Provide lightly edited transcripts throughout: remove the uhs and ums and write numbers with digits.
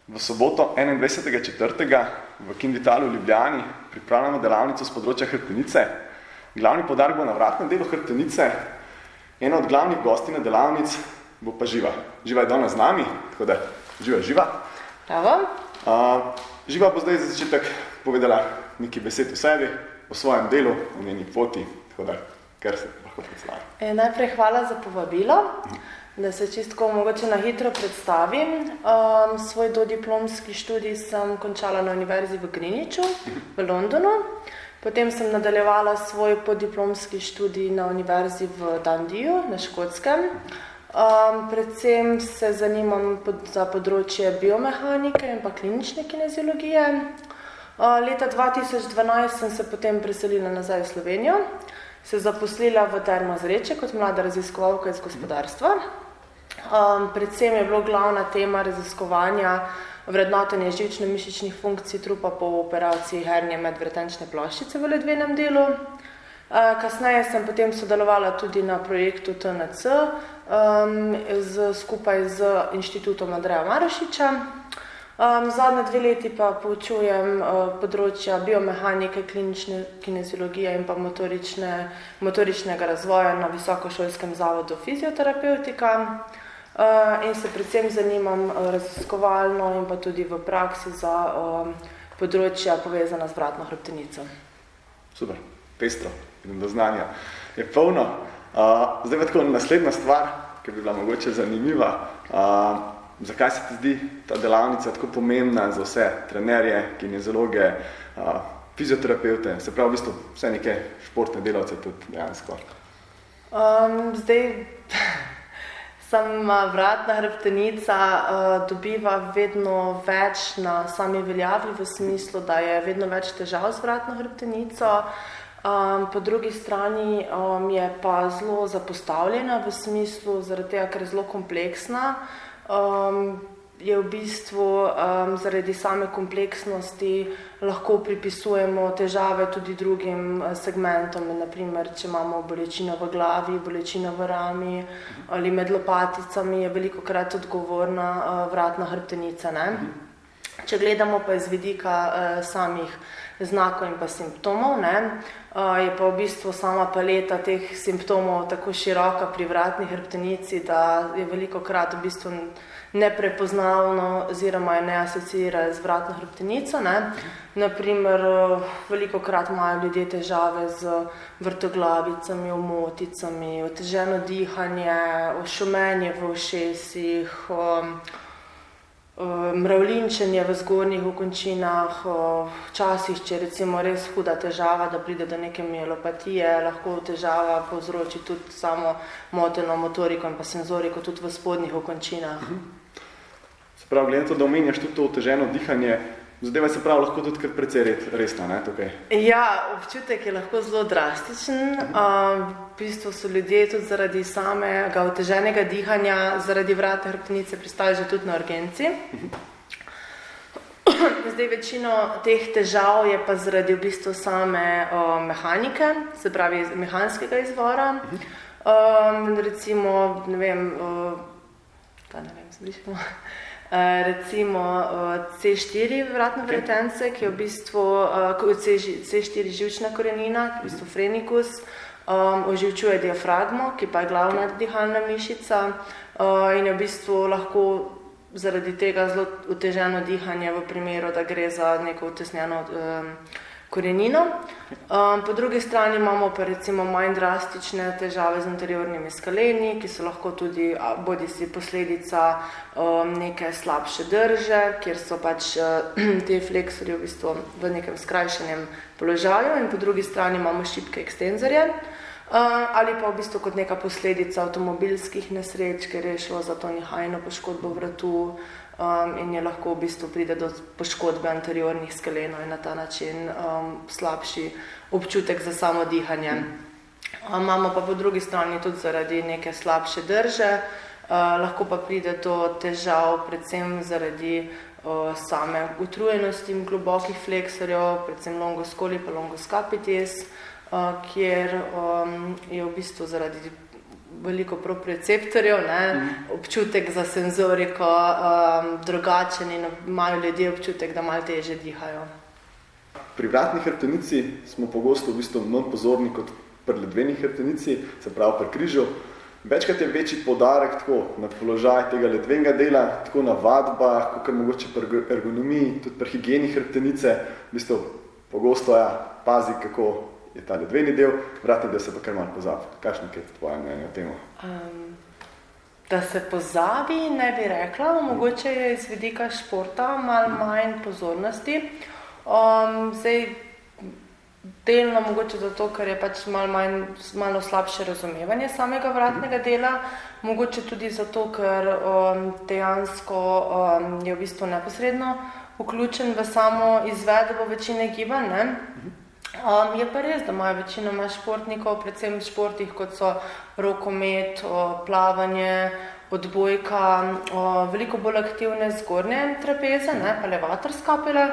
V soboto 21.4. v Kinvitalu v Ljubljani pripravljamo delavnico z področja hrbtenice. Glavni poudarek bo na vratnem delu hrbtenice. Ena od glavnih gosti na delavnic bo pa Živa. Živa je danes z nami, tako da Živa. Bravo. Živa bo zdaj za začetek povedala nekaj besed o sebi, o svojem delu, o njeni poti, tako da kar se lahko predstavi. Najprej hvala za povabilo, da se čistko mogoče na hitro predstavim. Svoj dodiplomski študij sem končala na univerzi v Greenwichu v Londonu. Potem sem nadaljevala svoj podiplomski študij na univerzi v Dundeeju na Škotskem. Predvsem se zanimam za področje biomehanike in pa klinične kineziologije. Leta 2012 sem se potem preselila nazaj v Slovenijo, se zaposlila v Termo Zreče kot mlada raziskovalka iz gospodarstva. Predvsem je bilo glavna tema raziskovanja vrednotenje živčno-mišičnih funkcij trupa po operaciji hernije medvretenčne ploščice v ledvenem delu. Kasneje sem potem sodelovala tudi na projektu TNC skupaj z Inštitutom Andreja Marošiča. Zadnje 2 leti pa poučujem področja biomehanike, klinične kineziologije in pa motoričnega razvoja na Visokošolskem zavodu fizioterapevtika. In se predvsem zanimam raziskovalno in pa tudi v praksi za področja povezana z vratno hrbtenico. Super, pestro, idem do znanja. Je polno. Zdaj pa tako naslednja stvar, ki bi bila mogoče zanimiva. Zakaj se ti zdi ta delavnica tako pomembna za vse trenerje, kineziologe, fizioterapevte, se pravi v bistvu vse neke športne delavce tudi dejansko? Vratna hrbtenica dobiva vedno več na sami veljavi, v smislu, da je vedno več težav z vratno hrbtenico. Po drugi strani je pa zelo zapostavljena v smislu, zaradi tega, ker je zelo kompleksna. Je v bistvu zaradi same kompleksnosti lahko pripisujemo težave tudi drugim segmentom, naprimer, če imamo bolečino v glavi, bolečino v rami ali med lopaticami, je velikokrat odgovorna vratna hrbtenica, ne? Če gledamo pa iz vidika samih znakov in pa simptomov, ne, je pa v bistvu sama paleta teh simptomov tako široka pri vratni hrbtenici, da je velikokrat v bistvu neprepoznavno oziroma je ne asociira z vratno hrbtenico, ne. Naprimer, velikokrat imajo ljudje težave z vrtoglavicami, omoticami, oteženo dihanje, šumenje v ušesih, mravljinčenje v zgornjih okončinah, včasih, če recimo res huda težava, da pride do neke mielopatije, lahko težava povzroči tudi samo moteno motoriko in pa senzoriko tudi v spodnjih okončinah. Se pravi, glede to, da omenjaš tudi to oteženo dihanje, zadeva se pravi lahko tudi kar precej resna, ne, tukaj? Ja, občutek je lahko zelo drastičen. V bistvu so ljudje tudi zaradi samega oteženega dihanja, zaradi vratne hrbtenice pristali že tudi na urgenci. Zdaj večino teh težav je pa zaradi v bistvu same mehanike, se pravi mehanskega izvora. Recimo, recimo C4 vratne vretence, ki je v bistvu C4 živčna korenina, v bistvu frenikus, oživčuje diafragmo, ki pa je glavna dihalna mišica in je v bistvu lahko zaradi tega zelo oteženo dihanje v primeru, da gre za neko utesnjeno korenino. Po drugi strani imamo pa recimo manj drastične težave z anteriornimi skaleni, ki so lahko tudi bodisi posledica neke slabše drže, kjer so pač te fleksorji v bistvu v nekem skrajšanem položaju in po drugi strani imamo šibke ekstenzorje. Ali pa v bistvu kot neka posledica avtomobilskih nesreč, ker je šlo za to nihajno poškodbo vratu in je lahko v bistvu pride do poškodbe anteriornih skalenov in na ta način slabši občutek za samo dihanje. Imamo pa po drugi strani tudi zaradi neke slabše drže, lahko pa pride do težav predvsem zaradi same utrujenosti globokih fleksorjev, predvsem longus coli pa longus capitis, kjer je v bistvu zaradi veliko proprioceptorjev, občutek za senzoriko drugačen in imajo ljudje občutek, da malo težje dihajo. Pri vratni hrbtenici smo pogosto v bistvu manj pozorni kot pri ledveni hrbtenici, se pravi pri križu. Večkrat je večji poudarek tako na položaj tega ledvenega dela, tako na vadbah, kakor mogoče pri ergonomiji, tudi pri higieni hrbtenice. V bistvu pogosto pazi, kako je ta ledveni del, vratni del se pa kar malo pozabi. Kakšno je tvoje mnenje o temu? Da se pozabi, ne bi rekla, mogoče je iz vidika športa malo manj pozornosti. Zdaj, delno mogoče zato, ker je pač malo slabše razumevanje samega vratnega dela, mogoče tudi zato, ker dejansko je v bistvu neposredno vključen v samo izvedbo večine gibanj, Je pa res, da imajo večinoma športnikov, predvsem v športih, kot so rokomet, plavanje, odbojka, veliko bolj aktivne zgornje trapeze, pa elevator skapele,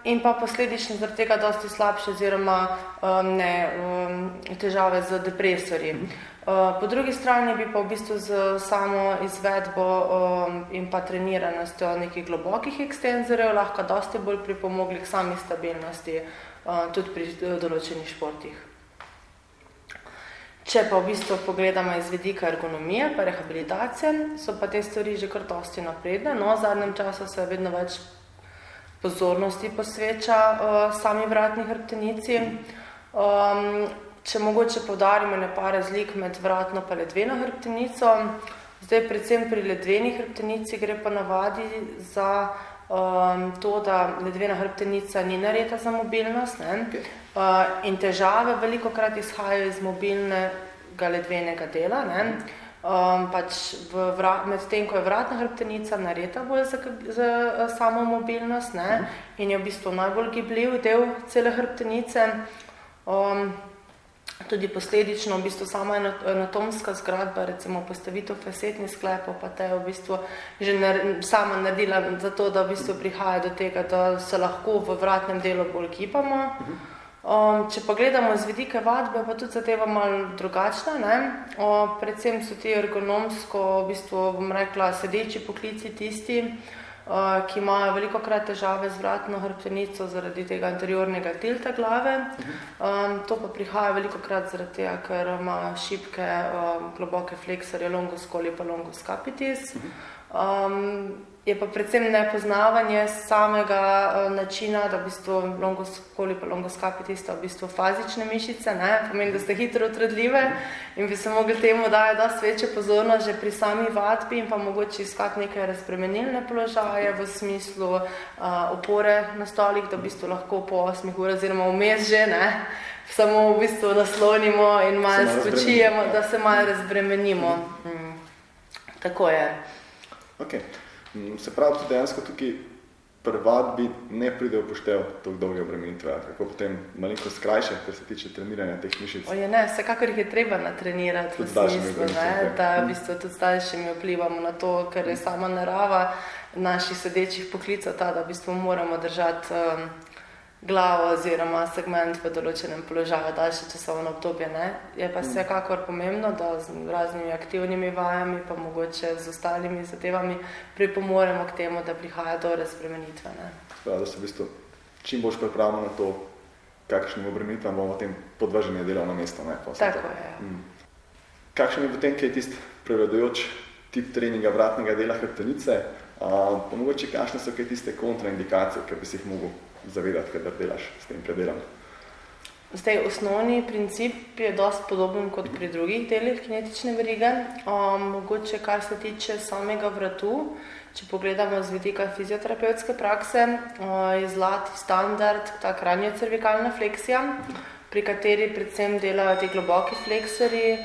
in pa posledično zaradi tega dosti slabše oziroma težave z depresorji. Po drugi strani bi pa v bistvu z samo izvedbo in pa treniranostjo nekih globokih ekstenzorjev lahko dosti bolj pripomogli k sami stabilnosti, tudi pri določenih športih. Če pa v bistvu pogledamo iz vidika ergonomije pa rehabilitacije, so pa te stvari že kar dosti napredne. V zadnjem času se vedno več pozornosti posveča sami vratni hrbtenici. Če mogoče poudarimo nekaj razlik med vratno pa ledveno hrbtenico, zdaj predvsem pri ledveni hrbtenici gre pa navadi za to, da ledvena hrbtenica ni narejena za mobilnost, in težave velikokrat izhajajo iz mobilnega ledvenega dela, med tem, ko je vratna hrbtenica narejena bolj za samo mobilnost, in je v bistvu najbolj gibljiv del cele hrbtenice. Tudi posledično v bistvu sama anatomska zgradba, recimo postavitev fasetnih sklepov, pa te je v bistvu že sama naredila za to, da v bistvu prihaja do tega, da se lahko v vratnem delu bolj gibamo. Če pa gledamo z vidika vadbe, pa tudi zadeva malo drugačna, predvsem so ti ergonomsko, v bistvu bom rekla, sedeči poklici tisti, ki imajo velikokrat težave z vratno hrbtenico zaradi tega anteriornega tilta glave. To pa prihaja velikokrat zaradi tega, ker imajo šibke, globoke fleksorje longus coli pa longus capitis. Je pa predvsem nepoznavanje samega načina, da v bistvu longus coli pa longus capitis sta v bistvu fazične mišice, pomeni, da ste hitro utrdljive in bi se mogli temu dati dosti večjo pozornost že pri sami vadbi in pa mogoče iskati neke razbremenilne položaje v smislu opore na stolih, da v bistvu lahko po 8 urah oziroma vmes že, samo v bistvu naslonimo in malo spočijemo, da se malo razbremenimo. Tako je. Ok. Se pravi, tudi dejansko tukaj pri vadbi ne pride upoštev toliko dolge obremenitve, kako potem malenko skrajše, kar se tiče treniranja teh mišic. Vsekakor jih je treba natrenirati v smislu, da v bistvu tudi s daljšimi vplivamo na to, ker je sama narava naših sedečih poklicov ta, da v bistvu moramo držati glavo oziroma segment v določenem položaju daljše časovno obdobje. Je pa vsekakor pomembno, da z raznimi aktivnimi vajami pa mogoče z ostalimi zadevami pripomoremo k temu, da prihaja do razbremenitve. Da se v bistvu čim boljš pripravimo na to, kakšnim obremenitvam bomo potem podvrženi delovno mesto. Tako je. Kakšen je potem kaj tisti prevladujoč tip treninga vratnega dela hrbtenice, pa mogoče kakšne so kaj tiste kontraindikacije, ki bi si jih mogel zavedati, kadar delaš s tem predelom? Zdaj, osnovni princip je dosti podoben kot pri drugih delih kinetične verige. Mogoče, kar se tiče samega vratu, če pogledamo z vidika fizioterapevtske prakse, je zlati standard ta kraniocervikalna fleksija, pri kateri predvsem delajo ti globoki fleksorji,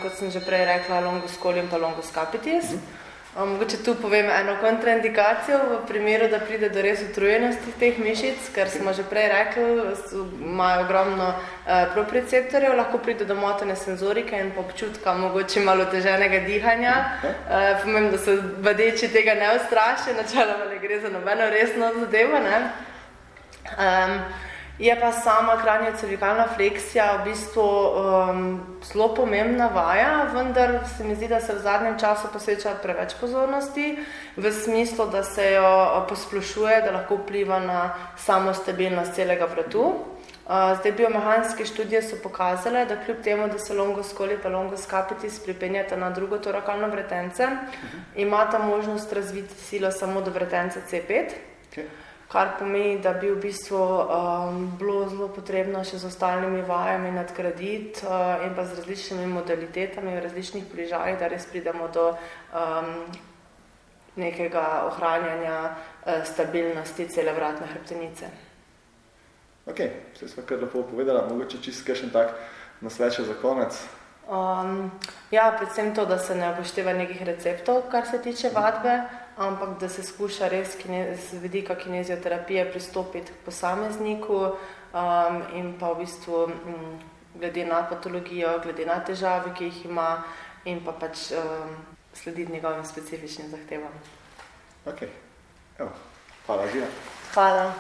kot sem že prej rekla, longus coli in pa longus capitis. Mogoče tu povem eno kontraindikacijo v primeru, da pride do res utrujenosti teh mišic, ker smo že prej rekli, imajo ogromno proprioceptorjev, lahko pride do motene senzorike in občutka mogoče malo oteženega dihanja. Pomembno, da so vadeči tega ne ustrašijo, načeloma ne gre za nobeno resno zadevo. Je pa sama kraniocervikalna fleksija v bistvu zelo pomembna vaja, vendar se mi zdi, da se v zadnjem času posveča preveč pozornosti, v smislu, da se jo posplošuje, da lahko vpliva na samo stabilnost celega vratu. Zdaj biomehanske študije so pokazale, da kljub temu, da se longus coli pa longus capitis pripenjata na drugo torakalno vretence, imata možnost razviti silo samo do vretence C5, kar pomeni, da bi v bistvu bilo zelo potrebno še z ostalimi vajami nadgraditi in pa z različnimi modalitetami v različnih položajih, da res pridemo do nekega ohranjanja stabilnosti cele vratne hrbtenice. Ok, vse smo kar lepo povedala, mogoče čisto kakšen tak nasvet še za konec. Ja, predvsem to, da se ne upošteva nekih receptov, kar se tiče vadbe, ampak da se skuša res z vidika kinezioterapije pristopiti k posamezniku in pa v bistvu glede na patologijo, glede na težave, ki jih ima in pa pač slediti njegovim specifičnim zahtevam. Ok, evo, hvala Žina. Hvala.